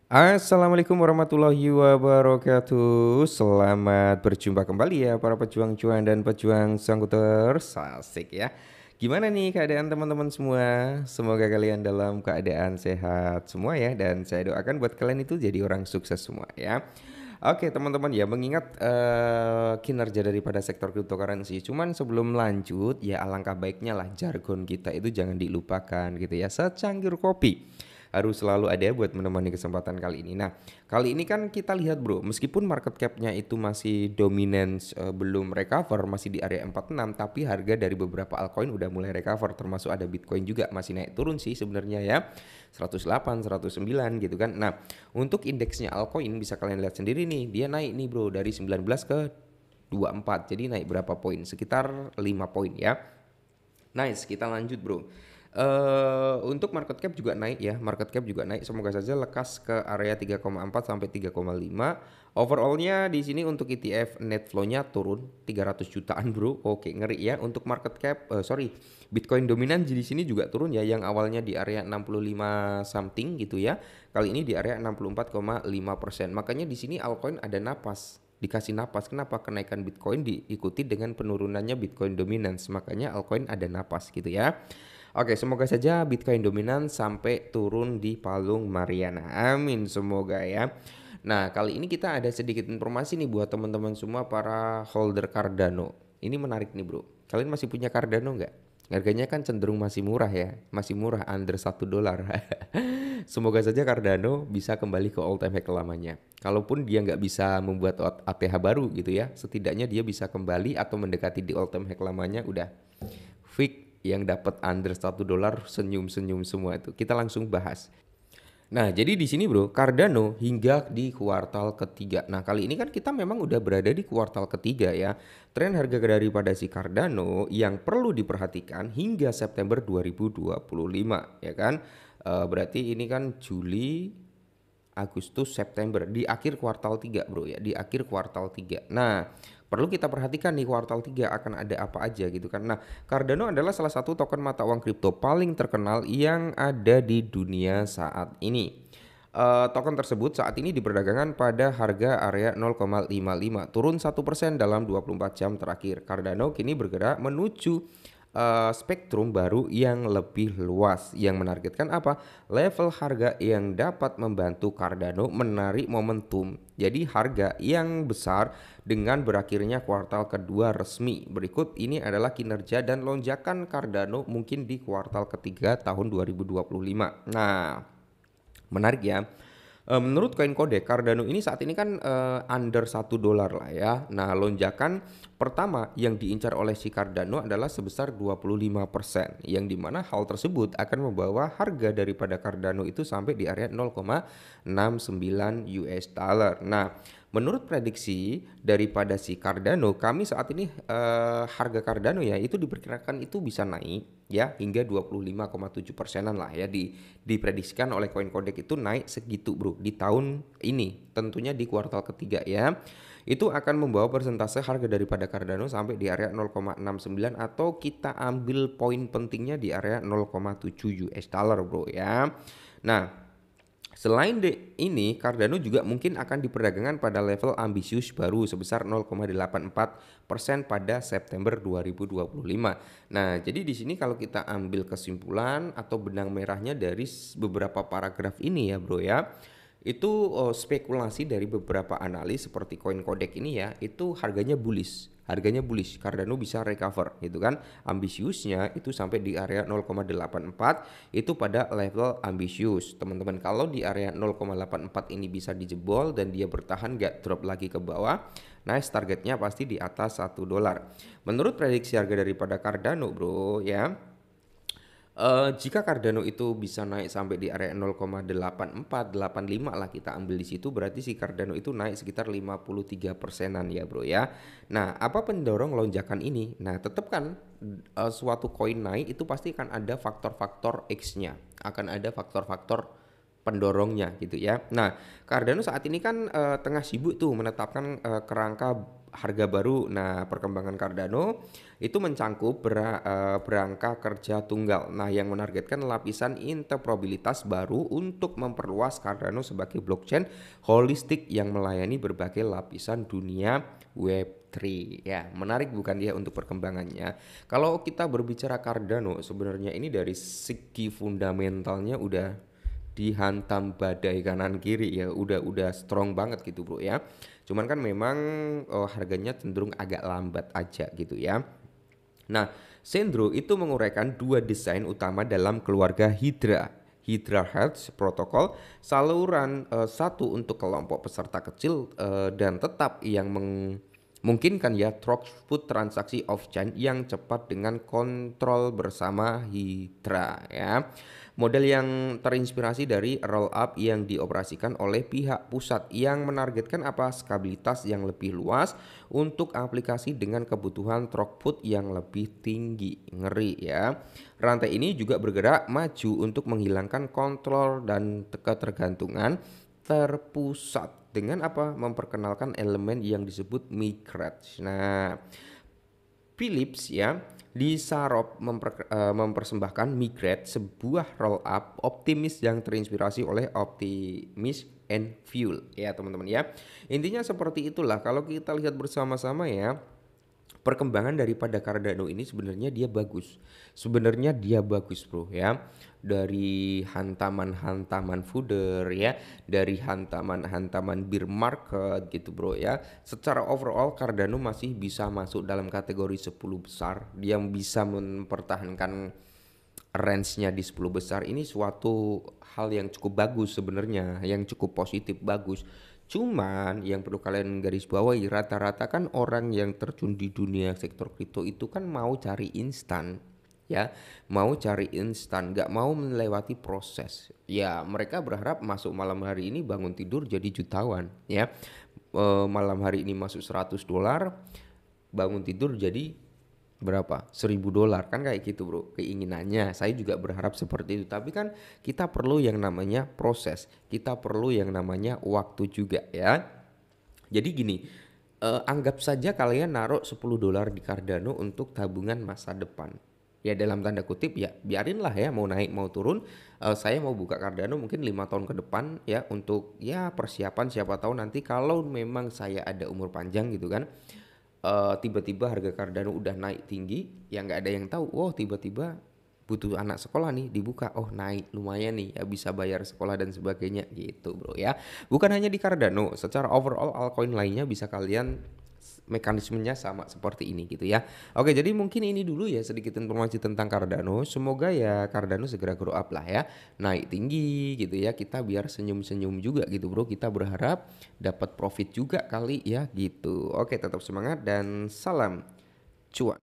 Assalamualaikum warahmatullahi wabarakatuh. Selamat berjumpa kembali ya para pejuang cuan dan pejuang skuter. Asik ya. Gimana nih keadaan teman-teman semua? Semoga kalian dalam keadaan sehat semua ya, dan saya doakan buat kalian itu jadi orang sukses semua ya. Oke teman-teman ya, mengingat kinerja daripada sektor cryptocurrency. Cuman sebelum lanjut ya, alangkah baiknya lah jargon kita itu jangan dilupakan gitu ya. Secangkir kopi harus selalu ada buat menemani kesempatan kali ini. Nah, kali ini kan kita lihat bro, meskipun market cap-nya itu masih dominance, belum recover, masih di area 46, tapi harga dari beberapa altcoin udah mulai recover, termasuk ada Bitcoin juga masih naik turun sih sebenarnya ya. 108, 109 gitu kan. Nah, untuk indeksnya altcoin bisa kalian lihat sendiri nih, dia naik nih bro dari 19 ke 24. Jadi naik berapa poin? Sekitar 5 poin ya. Nice, kita lanjut bro. Untuk market cap juga naik ya, market cap juga naik. Semoga saja lekas ke area 3,4 sampai 3,5. Overallnya di sini untuk ETF net flow-nya turun 300 jutaan bro. Oke, ngeri ya. Untuk market cap, Bitcoin dominan di sini juga turun ya, yang awalnya di area 65 something gitu ya. Kali ini di area 64,5%. Makanya di sini altcoin ada napas, dikasih napas. Kenapa? Kenaikan Bitcoin diikuti dengan penurunannya Bitcoin dominance, makanya altcoin ada napas gitu ya. Oke, semoga saja Bitcoin dominan sampai turun di palung Mariana. Amin, semoga ya. Nah, kali ini kita ada sedikit informasi nih buat teman-teman semua para holder Cardano. Ini menarik nih bro. Kalian masih punya Cardano nggak? Harganya kan cenderung masih murah ya, masih murah, under $1. Semoga saja Cardano bisa kembali ke all time high lamanya. Kalaupun dia nggak bisa membuat ATH baru gitu ya, setidaknya dia bisa kembali atau mendekati di all time high lamanya, udah fix yang dapat under $1 senyum-senyum semua itu. Kita langsung bahas. Nah, jadi di sini bro, Cardano hingga di kuartal ketiga. Nah, kali ini kan kita memang udah berada di kuartal ketiga ya. Tren harga daripada si Cardano yang perlu diperhatikan hingga September 2025 ya kan. Berarti ini kan Juli, Agustus, September, di akhir kuartal 3 bro ya, di akhir kuartal 3. Nah, perlu kita perhatikan nih kuartal 3 akan ada apa aja gitu kan. Nah, Cardano adalah salah satu token mata uang kripto paling terkenal yang ada di dunia saat ini. Token tersebut saat ini diperdagangkan pada harga area 0,55, turun 1% dalam 24 jam terakhir. Cardano kini bergerak menuju spektrum baru yang lebih luas yang menargetkan apa? Level harga yang dapat membantu Cardano menarik momentum. Jadi harga yang besar dengan berakhirnya kuartal kedua resmi. Berikut ini adalah kinerja dan lonjakan Cardano mungkin di kuartal ketiga tahun 2025. Nah, menarik ya. Menurut CoinCode, Cardano ini saat ini kan under $1 lah ya. Nah, lonjakan pertama yang diincar oleh si Cardano adalah sebesar 25%, yang dimana hal tersebut akan membawa harga daripada Cardano itu sampai di area 0,69 US dollar. Nah, menurut prediksi daripada si Cardano, kami saat ini harga Cardano ya itu diperkirakan itu bisa naik ya hingga 25,7%-an lah ya, diprediksikan oleh CoinCode itu naik segitu bro di tahun ini, tentunya di kuartal ketiga ya. Itu akan membawa persentase harga daripada Cardano sampai di area 0,69, atau kita ambil poin pentingnya di area 0,7 US dollar bro ya. Nah, selain ini, Cardano juga mungkin akan diperdagangkan pada level ambisius baru sebesar 0,84% pada September 2025. Nah, jadi di sini kalau kita ambil kesimpulan atau benang merahnya dari beberapa paragraf ini ya, bro ya. Itu spekulasi dari beberapa analis seperti CoinCode ini ya, itu harganya bullish. Harganya bullish, Cardano bisa recover gitu kan. Ambisiusnya itu sampai di area 0,84, itu pada level ambisius. Teman-teman, kalau di area 0,84 ini bisa dijebol dan dia bertahan gak drop lagi ke bawah, nice, targetnya pasti di atas $1. Menurut prediksi harga daripada Cardano bro ya, jika Cardano itu bisa naik sampai di area 0,8485 lah, kita ambil di situ, berarti si Cardano itu naik sekitar 53%-an ya bro ya. Nah, apa pendorong lonjakan ini? Nah, tetap kan suatu koin naik itu pasti akan ada faktor-faktor X-nya, akan ada faktor-faktor pendorongnya gitu ya. Nah, Cardano saat ini kan tengah sibuk tuh menetapkan kerangka harga baru. Nah, perkembangan Cardano itu mencangkup berangka kerja tunggal. Nah, yang menargetkan lapisan interoperabilitas baru untuk memperluas Cardano sebagai blockchain holistik yang melayani berbagai lapisan dunia Web3. Ya, menarik bukan dia untuk perkembangannya. Kalau kita berbicara Cardano, sebenarnya ini dari segi fundamentalnya udah dihantam badai kanan kiri ya, udah strong banget gitu bro ya. Cuman kan memang harganya cenderung agak lambat aja gitu ya. Nah, Sendro itu menguraikan dua desain utama dalam keluarga Hydra. Hydra Hearts Protocol, saluran satu untuk kelompok peserta kecil dan tetap yang memungkinkan ya throughput transaksi off-chain yang cepat dengan kontrol bersama Hydra ya. Model yang terinspirasi dari roll-up yang dioperasikan oleh pihak pusat yang menargetkan apa stabilitas yang lebih luas untuk aplikasi dengan kebutuhan throughput yang lebih tinggi. Ngeri ya. Rantai ini juga bergerak maju untuk menghilangkan kontrol dan ketergantungan terpusat dengan apa memperkenalkan elemen yang disebut migrate. Nah, Philips ya di Sarop mempersembahkan Migrate, sebuah roll up optimis yang terinspirasi oleh Optimis and Fuel ya teman-teman ya. Intinya seperti itulah kalau kita lihat bersama-sama ya. Perkembangan daripada Cardano ini sebenarnya dia bagus. Sebenarnya dia bagus bro ya. Dari hantaman-hantaman fooder ya, dari hantaman-hantaman bear market gitu bro ya. Secara overall Cardano masih bisa masuk dalam kategori 10 besar. Dia bisa mempertahankan range-nya di 10 besar ini suatu hal yang cukup bagus sebenarnya, yang cukup positif bagus. Cuman yang perlu kalian garis bawahi rata-rata kan orang yang terjun di dunia sektor kripto itu kan mau cari instan ya, mau cari instan, nggak mau melewati proses. Ya mereka berharap masuk malam hari ini bangun tidur jadi jutawan ya. Malam hari ini masuk $100, bangun tidur jadi berapa? $1.000 kan kayak gitu bro keinginannya. Saya juga berharap seperti itu. Tapi kan kita perlu yang namanya proses. Kita perlu yang namanya waktu juga ya. Jadi gini, anggap saja kalian naruh $10 di Cardano untuk tabungan masa depan. Ya dalam tanda kutip ya biarinlah ya mau naik mau turun. Saya mau buka Cardano mungkin 5 tahun ke depan ya untuk ya persiapan siapa tahu nanti kalau memang saya ada umur panjang gitu kan. Tiba-tiba harga Cardano udah naik tinggi, ya nggak ada yang tahu. Oh tiba-tiba butuh anak sekolah nih dibuka, oh naik lumayan nih, ya bisa bayar sekolah dan sebagainya gitu bro ya. Bukan hanya di Cardano, secara overall altcoin lainnya bisa kalian mekanismenya sama seperti ini gitu ya. Oke, jadi mungkin ini dulu ya sedikit informasi tentang Cardano. Semoga ya Cardano segera grow up lah ya, naik tinggi gitu ya. Kita biar senyum-senyum juga gitu bro. Kita berharap dapat profit juga kali ya gitu. Oke, tetap semangat dan salam cuan.